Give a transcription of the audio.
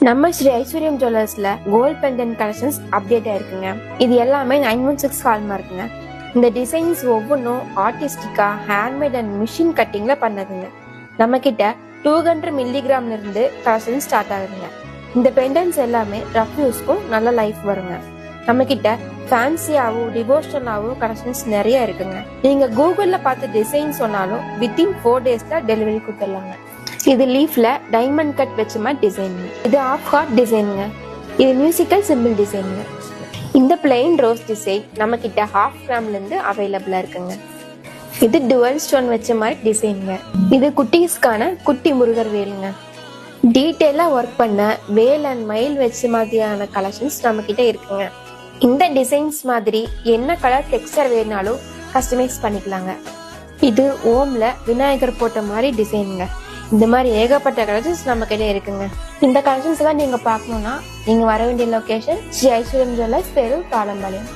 நம்ம ஸ்ரீ ஐஸ்வர்யம் ஜுவல்லர்ஸ்ல gold pendant collections update ஆயிருக்குங்க. இது எல்லாமே 916 ஹால்மார்க்குங்க. இந்த டிசைன்ஸ் ஒவ்வொன்றும் ஆர்டிஸ்டிக்கா ஹேண்ட்மேட் அண்ட் மிஷின் கட்டிங்ல பண்ணதுங்க. நம்ம கிட்ட 200 மில்லிகிராம்ல இருந்து கலெக்ஷன் ஸ்டார்ட் ஆகுதுங்க. இந்த பெண்டன்ஸ் எல்லாமே ரஃப் யூஸ்க்கும் நல்ல லைஃப் வருங்க. நம்ம கிட்ட ஃபேன்சியாவும் டிவோஷனலாவும் கலெக்ஷன்ஸ் நிறைய இருக்குங்க. நீங்க கூகுள்ல பார்த்து டிசைன் சொன்னாலும் வித்தின் 4 daysல டெலிவரி கொடுத்துடலாங்க. இது லீஃப்ல டைமண்ட் கட் வச்ச மாதிரி டிசைனுங்க. இது ஆஃப் ஹார்ட் டிசைனுங்க. இது மியூசிக்கல் சிம்பிள் டிசைனுங்க. இந்த பிளெயின் ரோஸ் டிசைன் நம்ம கிட்ட 1/2 கிராம்ல இருந்து அவைலபிளா இருக்குங்க. இது டுவல் ஸ்டோன் வச்ச மாதிரி டிசைனுங்க. இது குட்டீஸ்க்கான குட்டி முருகர் வேலுங்க. டீட்டெயிலா ஒர்க் பண்ண வேல் அண்ட் மயில் வச்ச மாதிரியான கலெக்ஷன்ஸ் நம்ம கிட்ட இருக்குங்க. இந்த டிசைன்ஸ் மாதிரி என்ன கலர் டெக்ஸ்டர் வேணாலும் கஸ்டமைஸ் பண்ணிக்கலாங்க. இது ஓம்ல விநாயகர் போட்ட மாதிரி டிசைனுங்க. இந்த மாதிரி ஏகப்பட்ட கலெக்ஷன்ஸ் நம்ம கிட்ட இருக்குங்க. இந்த கலெக்ஷன்ஸ் எல்லாம் நீங்க பார்க்கணும்னா நீங்க வர வேண்டிய லொகேஷன் ஸ்ரீ ஐஸ்வர்யம் ஜுவல்லர்ஸ், பேரூர், பாலம்பாளையம்.